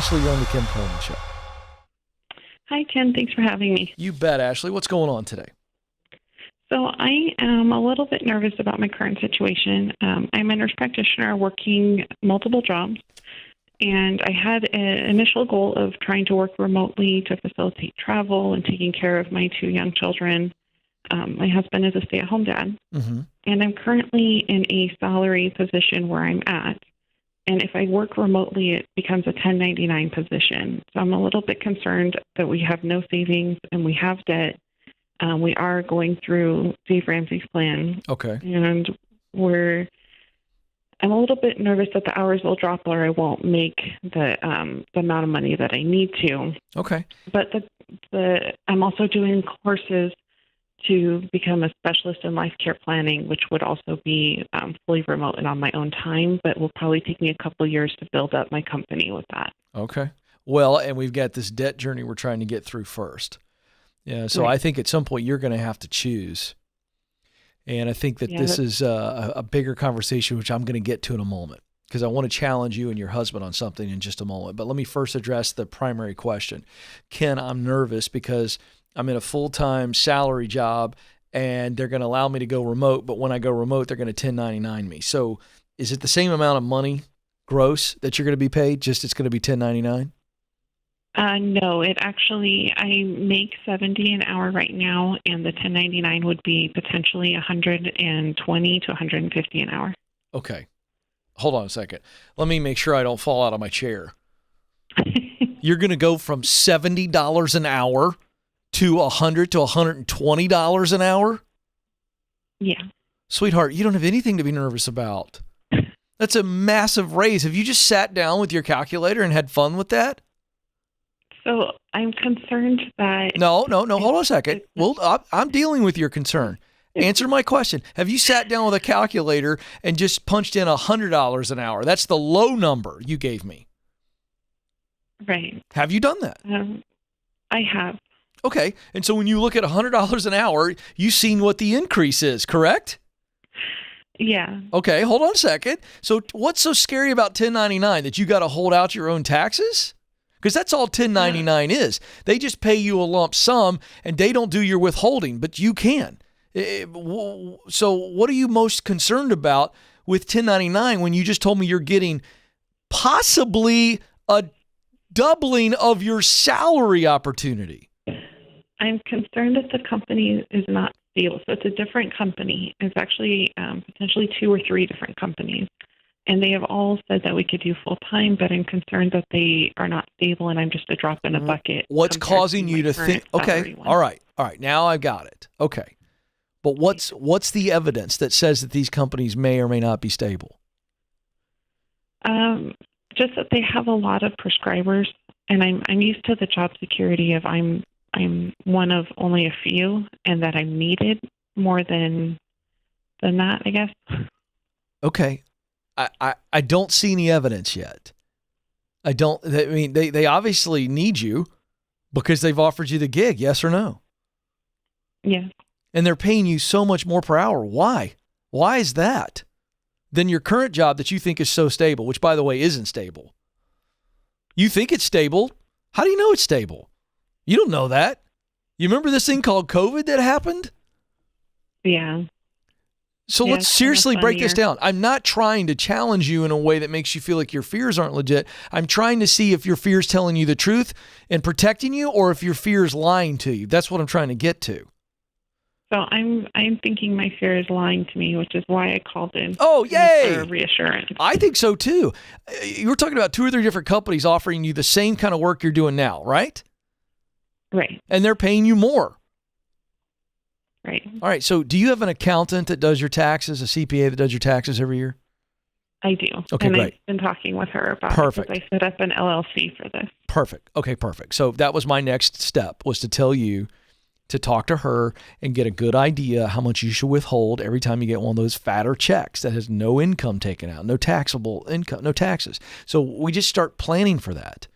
Ashley, you're on the Ken Coleman Show. Hi, Ken. Thanks for having me. You bet, Ashley. What's going on today? So I am a little bit nervous about my current situation. I'm a nurse practitioner working multiple jobs, and I had an initial goal of trying to work remotely to facilitate travel and taking care of my 2 young children. My husband is a stay-at-home dad, and I'm currently in a salary position where I'm at. And if I work remotely, it becomes a 1099 position. So I'm a little bit concerned that we have no savings and we have debt. We are going through Dave Ramsey's plan. Okay. And I'm a little bit nervous that the hours will drop or I won't make the amount of money that I need to. Okay. But I'm also doing courses to become a specialist in life care planning, which would also be fully remote and on my own time, but will probably take me a couple of years to build up my company with that. Okay. Well, and we've got this debt journey we're trying to get through first. Yeah. So Right. I think at some point you're going to have to choose. And I think that this is a bigger conversation, which I'm going to get to in a moment, because I want to challenge you and your husband on something in just a moment. But let me first address the primary question. Ken, I'm nervous because I'm in a full-time salary job and they're going to allow me to go remote. But when I go remote, they're going to 1099 me. So is it the same amount of money gross that you're going to be paid? Just it's going to be 1099? No, I make $70 an hour right now, and the 1099 would be potentially $120 to $150 an hour. Okay. Hold on a second. Let me make sure I don't fall out of my chair. You're going to go from $70 an hour to $100 to $120 an hour? Yeah. Sweetheart, you don't have anything to be nervous about. That's a massive raise. Have you just sat down with your calculator and had fun with that? So I'm concerned that... No. Hold on a second. Well, I'm dealing with your concern. Answer my question. Have you sat down with a calculator and just punched in $100 an hour? That's the low number you gave me. Right. Have you done that? I have. Okay. And so when you look at $100 an hour, you've seen what the increase is, correct? Yeah. Okay. Hold on a second. So what's so scary about 1099? That you got to hold out your own taxes? Because that's all 1099 is. They just pay you a lump sum and they don't do your withholding, but you can. So what are you most concerned about with 1099 when you just told me you're getting possibly a doubling of your salary opportunity? I'm concerned that the company is not stable. So it's a different company. It's actually potentially 2 or 3 different companies. And they have all said that we could do full time, but I'm concerned that they are not stable and I'm just a drop in a bucket. What's causing you to think, okay, all right, now I've got it. Okay. But what's the evidence that says that these companies may or may not be stable? Just that they have a lot of prescribers, and I'm used to the job security of I'm one of only a few, and that I'm needed more than that, I guess. Okay. I don't see any evidence yet. They obviously need you because they've offered you the gig, yes or no? Yeah. And they're paying you so much more per hour. Why? Why is that? Than your current job that you think is so stable, which, by the way, isn't stable. You think it's stable. How do you know it's stable? You don't know that. You remember this thing called COVID that happened? Yeah. So let's seriously break this down. I'm not trying to challenge you in a way that makes you feel like your fears aren't legit. I'm trying to see if your fear is telling you the truth and protecting you, or if your fear is lying to you. That's what I'm trying to get to. So I'm thinking my fear is lying to me, which is why I called in. Oh, yay! For reassurance. I think so too. You were talking about 2 or 3 different companies offering you the same kind of work you're doing now, right? Right. And they're paying you more. Right. All right. So do you have an accountant that does your taxes, a CPA that does your taxes every year? I do. Okay, and great. I've been talking with her about Perfect. it because I set up an LLC for this. Perfect. Okay, perfect. So that was my next step, was to tell you to talk to her and get a good idea how much you should withhold every time you get one of those fatter checks that has no income taken out, no taxable income, no taxes. So we just start planning for that.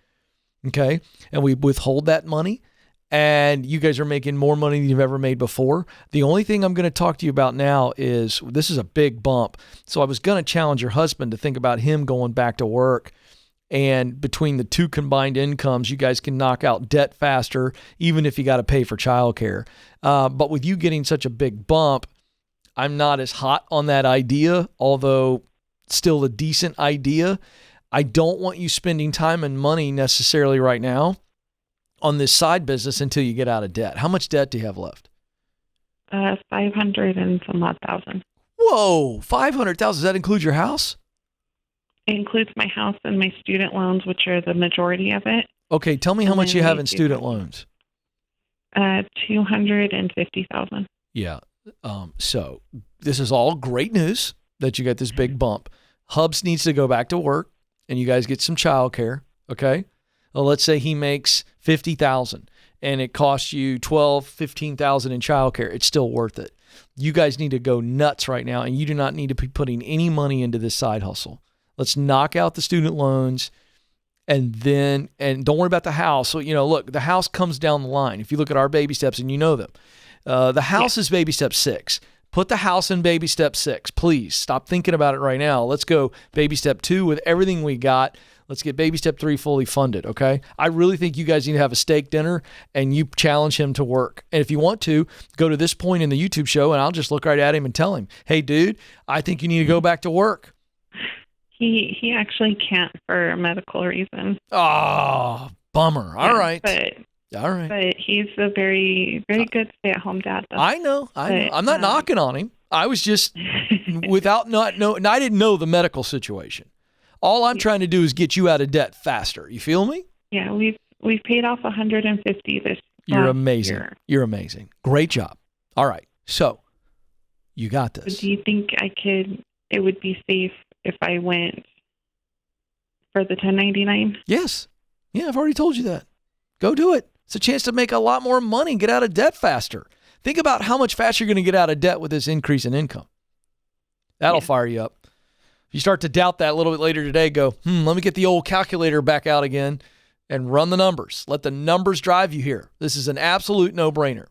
Okay. And we withhold that money, and you guys are making more money than you've ever made before. The only thing I'm going to talk to you about now is, this is a big bump. So I was going to challenge your husband to think about him going back to work And between the two combined incomes, you guys can knock out debt faster, even if you got to pay for childcare. But with you getting such a big bump, I'm not as hot on that idea, although still a decent idea. I don't want you spending time and money necessarily right now on this side business until you get out of debt. How much debt do you have left? 500 and some odd thousand. Whoa, 500,000. Does that include your house? It includes my house and my student loans, which are the majority of it. Okay, tell me how much you have in student loans. 250,000. Yeah. So this is all great news that you got this big bump. Hubs needs to go back to work, and you guys get some childcare. Okay. Well, let's say he makes 50,000, and it costs you 15,000 in childcare. It's still worth it. You guys need to go nuts right now, and you do not need to be putting any money into this side hustle. Let's knock out the student loans, and don't worry about the house. So, look, the house comes down the line. If you look at our baby steps, and you know them, the house is baby step 6. Put the house in baby step 6. Please stop thinking about it right now. Let's go baby step 2 with everything we got. Let's get baby step 3 fully funded, okay? I really think you guys need to have a steak dinner, and you challenge him to work. And if you want to, go to this point in the YouTube show, and I'll just look right at him and tell him, hey, dude, I think you need to go back to work. He actually can't for a medical reason. Oh, bummer. All right. All right. But he's a very, very good stay-at-home dad, though. I know. I'm not knocking on him. I was just I didn't know the medical situation. All I'm trying to do is get you out of debt faster. You feel me? Yeah, we've paid off 150 this You're amazing. year. You're amazing. Great job. All right. So you got this. But do you think it would be safe if I went for the 1099? Yes. Yeah, I've already told you that. Go do it. It's a chance to make a lot more money and get out of debt faster. Think about how much faster you're going to get out of debt with this increase in income. That'll fire you up. If you start to doubt that a little bit later today, go, let me get the old calculator back out again and run the numbers. Let the numbers drive you here. This is an absolute no-brainer.